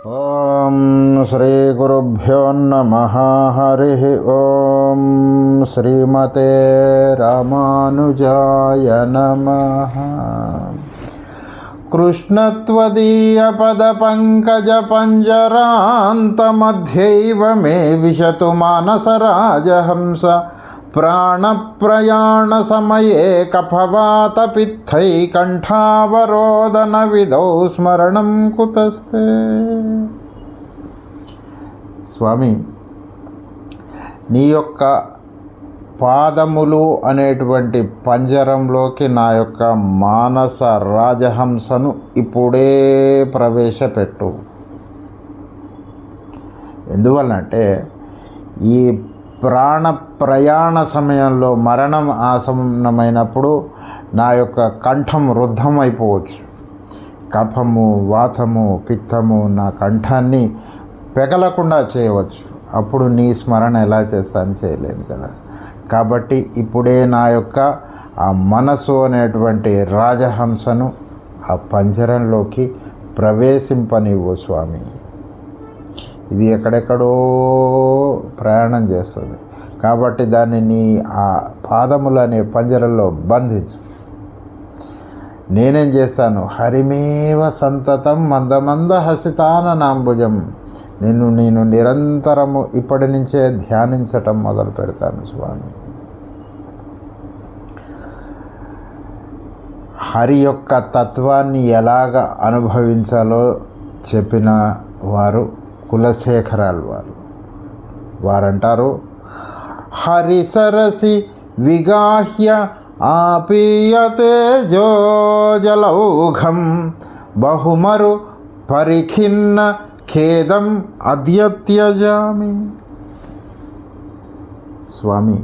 ఓం శ్రీ గురుభ్యో నమః. హరి ఓం శ్రీమతే రామానుజాయ నమః. కృష్ణత్వదీయ పద పంకజ పంజరాంతమధ్యైవ మే విశతు మానసరాజహంస ప్రాణప్రయాణ సమయే కఫవాత పిత్తై కంఠావరోదన విధౌ స్మరణం కుతస్తే. స్వామి, నీ యొక్క పాదములు అనేటువంటి పంజరంలోకి నా యొక్క మానస రాజహంసను ఇప్పుడే ప్రవేశపెట్టు. ఎందువల్లంటే ఈ ప్రాణ ప్రయాణ సమయంలో మరణం ఆసన్నమైనప్పుడు నా యొక్క కంఠం రుద్ధమైపోవచ్చు. కఫము, వాతము, పిత్తము నా కంఠాన్ని పెగలకుండా చేయవచ్చు. అప్పుడు నీ స్మరణ ఎలా చేస్తాను? చేయలేను కదా. కాబట్టి ఇప్పుడే నా యొక్క ఆ మనసు అనేటువంటి రాజహంసను ఆ పంజరంలోకి ప్రవేశింపనివ్వు స్వామి. ఇది ఎక్కడెక్కడో ప్రయాణం చేస్తుంది కాబట్టి దాన్ని నీ ఆ పాదములు అనే పంజరంలో బంధించు. నేనేం చేస్తాను? హరిమేవ సంతతం మందమంద హసితాన నాంబుజం. నేను నిరంతరము ఇప్పటి నుంచే ధ్యానించటం మొదలు పెడతాను స్వామి. హరి యొక్క తత్వాన్ని ఎలాగ అనుభవించాలో చెప్పిన వారు కులశేఖరాలు వారంటారు, హరి సరసి విగాహ్య ఆపీయతే జోజలౌఘం బహుమరు పరిఖిన్న ఖేదం అద్యత్యజామి. స్వామి,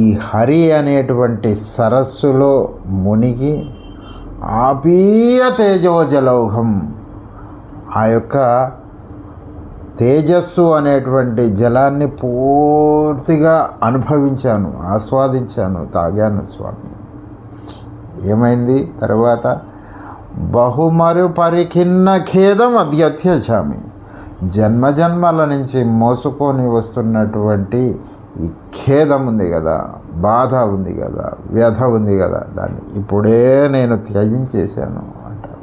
ఈ హరి అనేటువంటి సరస్సులో మునిగి ఆపీయ తేజోజలౌఘం, ఆ యొక్క తేజస్సు అనేటువంటి జలాన్ని పూర్తిగా అనుభవించాను, ఆస్వాదించాను, తాగాను స్వామి. ఏమైంది తర్వాత? బహుమరు పరిఖిన్న ఖేదం అద్యత్యజామి. జన్మజన్మల నుంచి మోసుకొని వస్తున్నటువంటి ఈ ఖేదం ఉంది కదా, బాధ ఉంది కదా, వ్యధ ఉంది కదా, దాన్ని ఇప్పుడే నేను త్యజించేశాను అంటారు.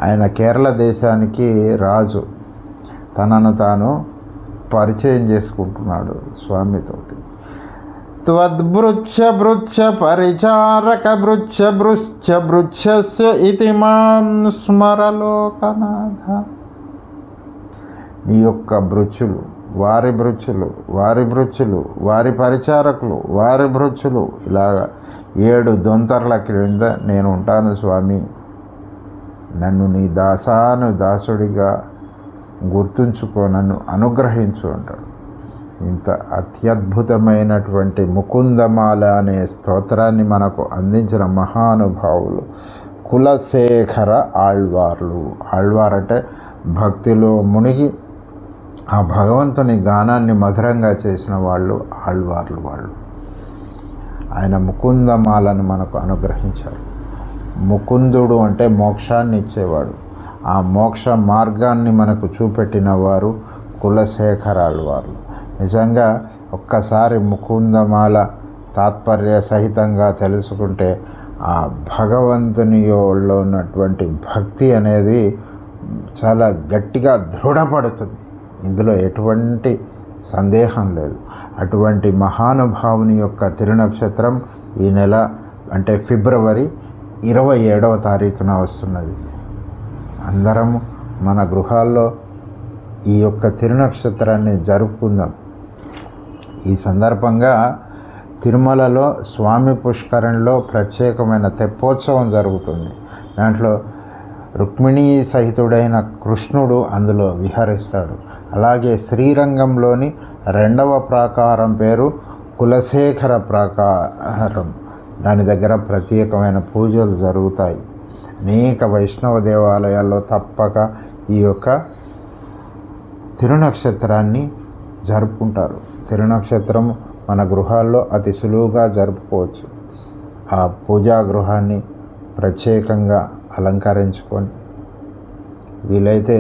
ఆయన కేరళ దేశానికి రాజు. తనను తాను పరిచయం చేసుకుంటున్నాడు స్వామితోటి. త్వద్బృచ్ఛ బృచ్ఛ పరిచారక బృచ్ఛ బృచ్ఛ బృచ్ఛస్య ఇతి మాం స్మరలోకనాథ. నీ యొక్క బృచ్చులు, వారి బృచ్చులు, వారి బృచ్చులు, వారి పరిచారకులు, వారి బృచ్చులు, ఇలాగా 7 దొంతర్ల క్రింద నేను ఉంటాను స్వామి. నన్ను నీ దాసుడిగా గుర్తుంచుకో, నన్ను అనుగ్రహించు అంటాడు. ఇంత అత్యద్భుతమైనటువంటి ముకుందమాల అనే స్తోత్రాన్ని మనకు అందించిన మహానుభావులు కులశేఖర ఆళ్వార్లు. ఆళ్వార్ అంటే భక్తిలో మునిగి ఆ భగవంతుని గానాన్ని మధురంగా చేసిన వాళ్ళు ఆళ్వార్లు. ఆయన ముకుందమాలను మనకు అనుగ్రహించారు. ముకుందుడు అంటే మోక్షాన్ని ఇచ్చేవాడు. ఆ మోక్ష మార్గాన్ని మనకు చూపెట్టిన వారు కులశేఖరాలు వారు. నిజంగా ఒక్కసారి ముకుందమాల తాత్పర్య సహితంగా తెలుసుకుంటే ఆ భగవంతునిలో ఉన్నటువంటి భక్తి అనేది చాలా గట్టిగా దృఢపడుతుంది. ఇందులో ఎటువంటి సందేహం లేదు. అటువంటి మహానుభావుని యొక్క తిరునక్షత్రం ఈ నెల అంటే ఫిబ్రవరి 27వ తారీఖున వస్తున్నది. అందరము మన గృహాల్లో ఈ యొక్క తిరునక్షత్రాన్ని జరుపుకుందాం. ఈ సందర్భంగా తిరుమలలో స్వామి పుష్కరంలో ప్రత్యేకమైన తెప్పోత్సవం జరుగుతుంది. దాంట్లో రుక్మిణీ సహితుడైన కృష్ణుడు అందులో విహరిస్తాడు. అలాగే శ్రీరంగంలోని 2వ ప్రాకారం పేరు కులశేఖర ప్రాకారం. దాని దగ్గర ప్రత్యేకమైన పూజలు జరుగుతాయి. అనేక వైష్ణవ దేవాలయాల్లో తప్పక ఈ యొక్క తిరునక్షత్రాన్ని జరుపుకుంటారు. తిరునక్షత్రం మన గృహాల్లో అతి సులువుగా జరుపుకోవచ్చు. ఆ పూజా గృహాన్ని ప్రత్యేకంగా అలంకరించుకొని వీలైతే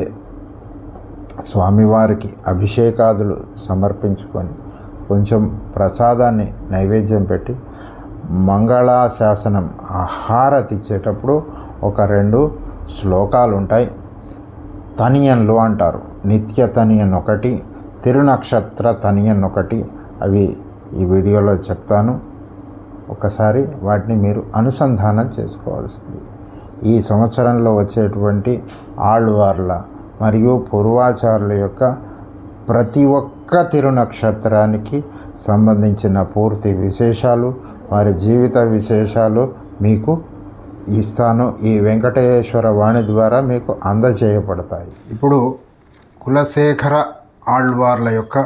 స్వామివారికి అభిషేకాదులు సమర్పించుకొని కొంచెం ప్రసాదాన్ని నైవేద్యం పెట్టి మంగళాశాసనం హారతి ఇచ్చేటప్పుడు ఒక 2 శ్లోకాలు ఉంటాయి. తనియన్లు అంటారు. నిత్య తనియన్ ఒకటి, తిరునక్షత్ర తనియన్ ఒకటి. అవి ఈ వీడియోలో చెప్తాను. ఒకసారి వాటిని మీరు అనుసంధానం చేసుకోవాల్సింది. ఈ సంవత్సరంలో వచ్చేటువంటి ఆళ్వార్ల మరియు పూర్వాచారుల యొక్క ప్రతి ఒక్క తిరునక్షత్రానికి సంబంధించిన పూర్తి విశేషాలు, వారి జీవిత విశేషాలు మీకు ఇస్తాను. ఈ వెంకటేశ్వర వాణి ద్వారా మీకు అందజేయబడతాయి. ఇప్పుడు కులశేఖర ఆళ్వార్ల యొక్క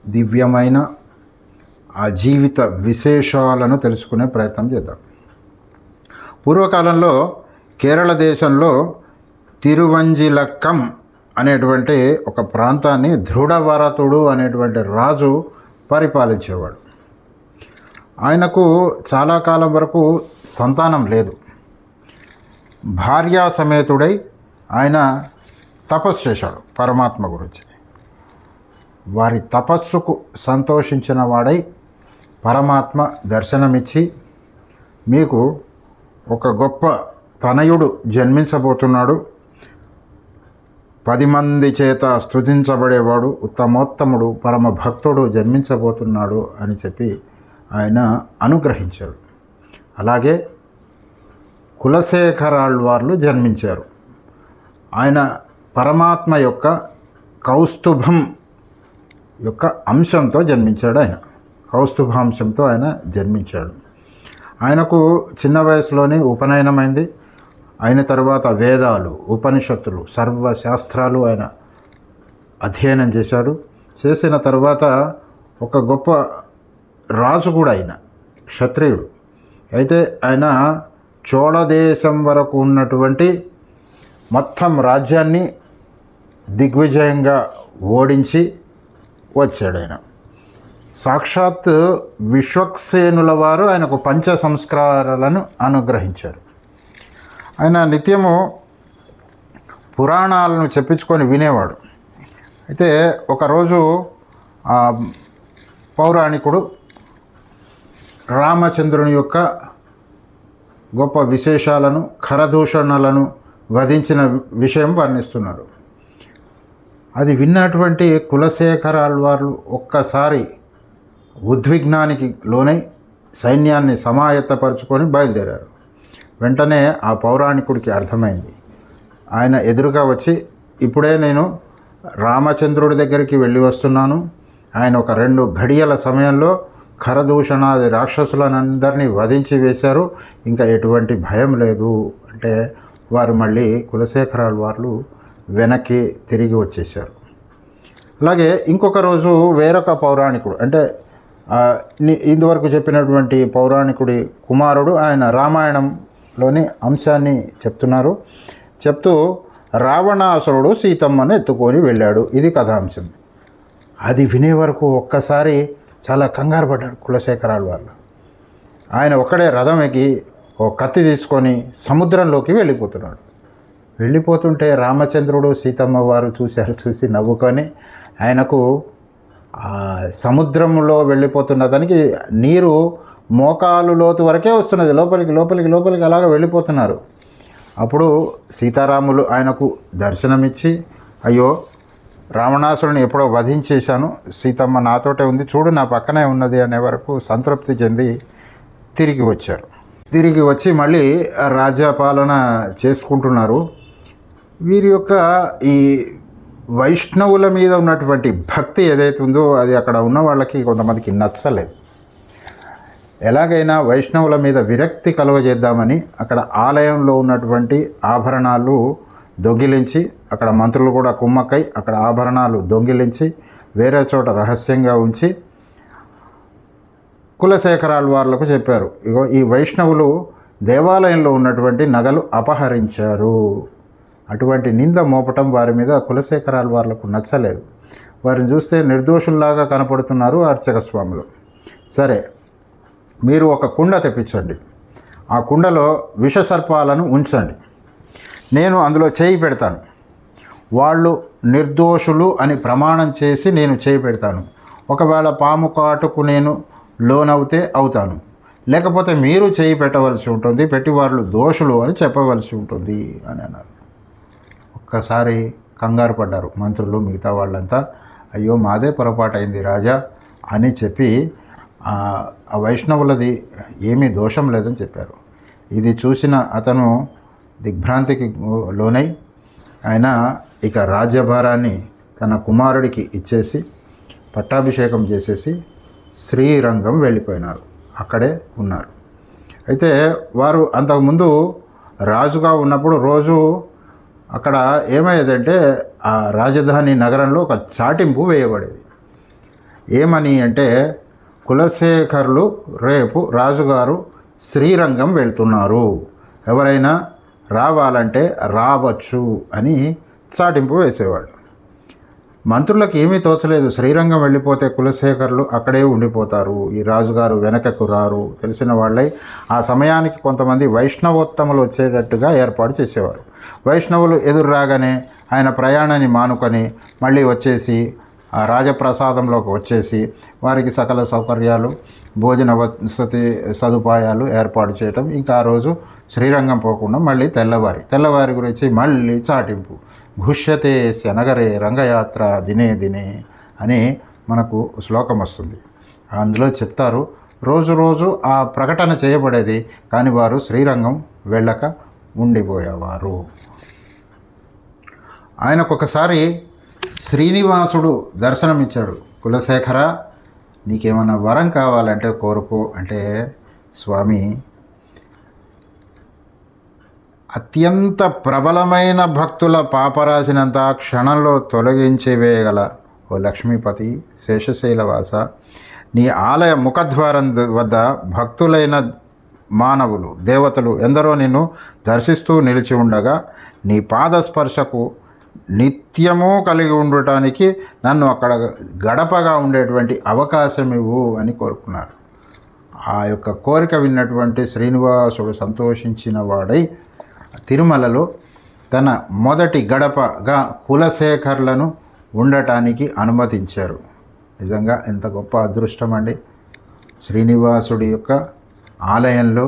దివ్యమైన ఆ జీవిత విశేషాలను తెలుసుకునే ప్రయత్నం చేద్దాం. పూర్వకాలంలో కేరళ దేశంలో తిరువంజిలక్కం అనేటువంటి ఒక ప్రాంతాన్ని దృఢవరతుడు అనేటువంటి రాజు పరిపాలించేవాడు. ఆయనకు చాలా కాలం వరకు సంతానం లేదు. భార్యా సమేతుడై ఆయన తపస్సు చేశాడు పరమాత్మ గురించి. వారి తపస్సుకు సంతోషించిన వాడై పరమాత్మ దర్శనమిచ్చి, మీకు ఒక గొప్ప తనయుడు జన్మించబోతున్నాడు, 10 మంది చేత స్తుతించబడేవాడు, ఉత్తమోత్తముడు, పరమ భక్తుడు జన్మించబోతున్నాడు అని చెప్పి ఆయన అనుగ్రహించాడు. అలాగే కులశేఖరాళ్వార్లు జన్మించారు. ఆయన పరమాత్మ యొక్క కౌస్తుభం యొక్క అంశంతో జన్మించాడు. ఆయన కౌస్తుభాంశంతో ఆయన జన్మించాడు. ఆయనకు చిన్న వయసులోనే ఉపనయనమైంది. అయిన తర్వాత వేదాలు, ఉపనిషత్తులు, సర్వశాస్త్రాలు ఆయన అధ్యయనం చేశాడు. చేసిన తర్వాత ఒక గొప్ప రాజు కూడా ఆయన క్షత్రియుడు. అయితే ఆయన చోళదేశం వరకు ఉన్నటువంటి మొత్తం రాజ్యాన్ని దిగ్విజయంగా ఓడించి వచ్చాడు. ఆయన సాక్షాత్ విశ్వక్సేనుల వారు ఆయనకు పంచ సంస్కారాలను అనుగ్రహించారు. ఆయన నిత్యము పురాణాలను చెప్పించుకొని వినేవాడు. అయితే ఒకరోజు పౌరాణికుడు రామచంద్రుని యొక్క గొప్ప విశేషాలను, ఖరదూషణలను వధించిన విషయం వర్ణిస్తున్నారు. అది విన్నటువంటి కులశేఖరాళ్వార్లు ఒక్కసారి ఉద్విగ్నానికి లోనై సైన్యాన్ని సమాయత్తపరుచుకొని బయలుదేరారు. వెంటనే ఆ పౌరాణికుడికి అర్థమైంది. ఆయన ఎదురుగా వచ్చి, ఇప్పుడే నేను రామచంద్రుడి దగ్గరికి వెళ్ళి వస్తున్నాను. ఆయన ఒక 2 ఘడియల సమయంలో ఖరదూషణాది రాక్షసులనందరినీ వధించి వేశారు. ఇంకా ఎటువంటి భయం లేదు అంటే వారు మళ్ళీ కులశేఖరాళ్వార్లు వెనక్కి తిరిగి వచ్చేశారు. అలాగే ఇంకొక రోజు వేరొక పౌరాణికుడు, అంటే ఇందువరకు చెప్పినటువంటి పౌరాణికుడి కుమారుడు, ఆయన రామాయణంలోని అంశాన్ని చెప్తున్నారు. చెప్తూ రావణాసురుడు సీతమ్మను ఎత్తుకొని వెళ్ళాడు. ఇది కథాంశం. అది వినే వరకు ఒక్కసారి చాలా కంగారు పడ్డాడు కులశేఖరాళ్వార్లు. ఆయన ఒక్కడే రథం ఎక్కి ఓ కత్తి తీసుకొని సముద్రంలోకి వెళ్ళిపోతున్నాడు. వెళ్ళిపోతుంటే రామచంద్రుడు సీతమ్మ వారు చూసి నవ్వుకొని ఆయనకు సముద్రంలో వెళ్ళిపోతున్న దానికి నీరు మోకాలు లోతు వరకే వస్తున్నది, లోపలికి అలాగా వెళ్ళిపోతున్నారు. అప్పుడు సీతారాములు ఆయనకు దర్శనమిచ్చి, అయ్యో రావణాసురుని ఎప్పుడో వధించేశాను, సీతమ్మ నాతోటే ఉంది, చూడు నా పక్కనే ఉన్నది అనే వరకు సంతృప్తి చెంది తిరిగి వచ్చారు. తిరిగి వచ్చి మళ్ళీ రాజ్యపాలన చేసుకుంటున్నారు. వీరి యొక్క ఈ వైష్ణవుల మీద ఉన్నటువంటి భక్తి ఏదైతే ఉందో అది అక్కడ ఉన్న వాళ్ళకి కొంతమందికి నచ్చలేదు. ఎలాగైనా వైష్ణవుల మీద విరక్తి కలుగజేద్దామని అక్కడ ఆలయంలో ఉన్నటువంటి ఆభరణాలు దొంగిలించి, అక్కడ మంత్రులు కూడా కుమ్మక్కై అక్కడ ఆభరణాలు దొంగిలించి వేరే చోట రహస్యంగా ఉంచి కులశేఖరాళ్వార్లకు చెప్పారు, ఇగో ఈ వైష్ణవులు దేవాలయంలో ఉన్నటువంటి నగలు అపహరించారు. అటువంటి నింద మోపటం వారి మీద కులశేఖరాళ్వార్లకు నచ్చలేదు. వారిని చూస్తే నిర్దోషుల్లాగా కనపడుతున్నారు అర్చక స్వాములు. సరే, మీరు ఒక కుండ తెప్పించండి, ఆ కుండలో విషసర్పాలను ఉంచండి, నేను అందులో చేయి పెడతాను. వాళ్ళు నిర్దోషులు అని ప్రమాణం చేసి నేను చేయి పెడతాను. ఒకవేళ పాము కాటుకు నేను లోనవుతే అవుతాను, లేకపోతే మీరు చేయి పెట్టవలసి ఉంటుంది, పెట్టి వాళ్ళు దోషులు అని చెప్పవలసి ఉంటుంది అని అన్నారు. ఒక్కసారి కంగారు పడ్డారు మంత్రులు, మిగతా వాళ్ళంతా. అయ్యో మాదే పొరపాటు అయింది రాజా అని చెప్పి ఆ వైష్ణవులది ఏమీ దోషం లేదని చెప్పారు. ఇది చూసిన అతను దిగ్భ్రాంతికి లోనై ఆయన ఇక రాజ్యభారాన్ని తన కుమారుడికి ఇచ్చేసి పట్టాభిషేకం చేసేసి శ్రీరంగం వెళ్ళిపోయినారు. అక్కడే ఉన్నారు. అయితే వారు అంతకుముందు రాజుగా ఉన్నప్పుడు రోజు అక్కడ ఏమయ్యేదంటే ఆ రాజధాని నగరంలో ఒక చాటింపు వేయబడేది. ఏమని అంటే, కులశేఖరులు రేపు రాజుగారు శ్రీరంగం వెళ్తున్నారు, ఎవరైనా రావాలంటే రావచ్చు అని చాటింపు వేసేవాళ్ళు. మంత్రులకు ఏమీ తోచలేదు. శ్రీరంగం వెళ్ళిపోతే కులశేఖరులు అక్కడే ఉండిపోతారు, ఈ రాజుగారు వెనకకు రారు. తెలిసిన వాళ్ళై ఆ సమయానికి కొంతమంది వైష్ణవోత్తములు వచ్చేటట్టుగా ఏర్పాటు చేసేవారు. వైష్ణవులు ఎదురు రాగానే ఆయన ప్రయాణాన్ని మానుకొని మళ్ళీ వచ్చేసి ఆ రాజప్రసాదంలోకి వచ్చేసి వారికి సకల సౌకర్యాలు, భోజన వసతి సదుపాయాలు ఏర్పాటు చేయటం. ఇంకా ఆ రోజు శ్రీరంగం పోకుండా మళ్ళీ తెల్లవారి గురించి మళ్ళీ చాటింపు. ఘుష్యతే నగరే రంగయాత్ర దినే దినే అని మనకు శ్లోకం వస్తుంది. అందులో చెప్తారు, రోజు ఆ ప్రకటన చేయబడేది, కానీ వారు శ్రీరంగం వెళ్ళక ఉండిపోయేవారు. ఆయనకొకసారి శ్రీనివాసుడు దర్శనమిచ్చాడు. కులశేఖర, నీకేమన్నా వరం కావాలంటే కోరుకో అంటే, స్వామి, అత్యంత ప్రబలమైన భక్తుల పాపరాశినంత క్షణంలో తొలగించి వేయగల ఓ లక్ష్మీపతి శేషశైలవాస, నీ ఆలయ ముఖద్వారం వద్ద భక్తులైన మానవులు, దేవతలు ఎందరో నిన్ను దర్శిస్తూ నిలిచి ఉండగా నీ పాదస్పర్శకు నిత్యము కలిగి ఉండటానికి నన్ను అక్కడ గడపగా ఉండేటువంటి అవకాశం ఇవ్వు అని కోరుకున్నారు. ఆ యొక్క కోరిక విన్నటువంటి శ్రీనివాసుడు సంతోషించిన వాడై తిరుమలలో తన మొదటి గడపగా కులశేఖర్లను ఉండటానికి అనుమతించారు. నిజంగా ఎంత గొప్ప అదృష్టం అండి! శ్రీనివాసుడి యొక్క ఆలయంలో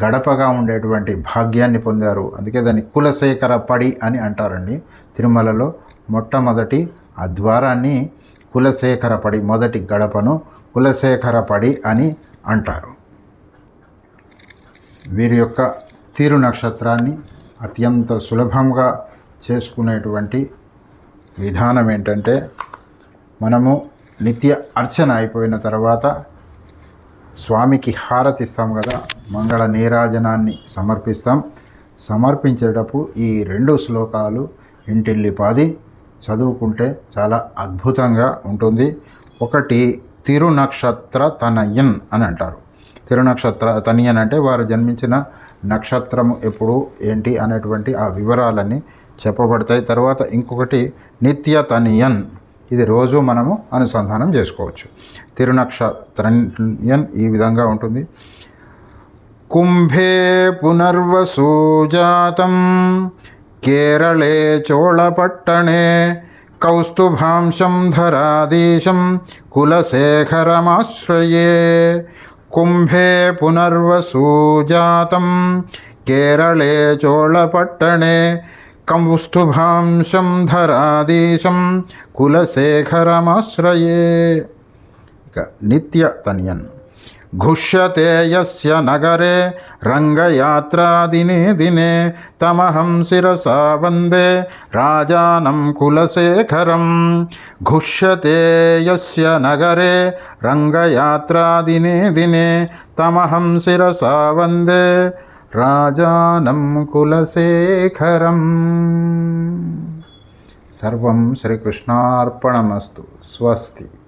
గడపగా ఉండేటువంటి భాగ్యాన్ని పొందారు. అందుకే దాన్ని కులశేఖర పడి అని అంటారండి. తిరుమలలో మొట్టమొదటి ఆ ద్వారాన్ని కులశేఖర పడి, మొదటి గడపను కులశేఖర పడి అని అంటారు. వీరి యొక్క తీరు నక్షత్రాన్ని అత్యంత సులభంగా చేసుకునేటువంటి విధానం ఏంటంటే, మనము నిత్య అర్చన అయిపోయిన తర్వాత స్వామికి హారతి ఇస్తాం కదా, మంగళ నీరాజనాన్ని సమర్పిస్తాం. సమర్పించేటప్పుడు ఈ 2 శ్లోకాలు ఇంటిల్లిపాది చదువుకుంటే చాలా అద్భుతంగా ఉంటుంది. ఒకటి తిరునక్షత్ర తనయన్ అని అంటారు. తిరునక్షత్ర తనయన్ అంటే వారు జన్మించిన నక్షత్రము ఎప్పుడు ఏంటి అనేటువంటి ఆ వివరాలన్నీ చెప్పబడతాయి. తర్వాత ఇంకొకటి నిత్య తనయన్, ఇది రోజు మనము అనుసంధానం చేసుకోవచ్చు. తిరునక్షత్రయన్ ఈ విధంగా ఉంటుంది. కుంభే పునర్వసు జాతం కేరళే చోళపట్టణే కౌస్తుభాంశం ధరాధీశం కులశేఖరమాశ్రయే. కుంభే పునర్వసు జాతం కేరళే చోళపట్టణే కౌస్తుభాంశం ధరాధీశం కులశేఖరమాశ్రయే. ఇక నిత్య తనయన్. ఘుష్యతే యస్య నగరే రంగయాత్రా దినే దినే తమహం శిరసా వందే రాజానం కులశేఖరం. ఘుష్యతే యస్య నగరే రంగయాత్రా దినే దినే తమహం శిరసా వందే రాజానం కులశేఖరం. సర్వం శ్రీకృష్ణార్పణమస్తు. స్వస్తి.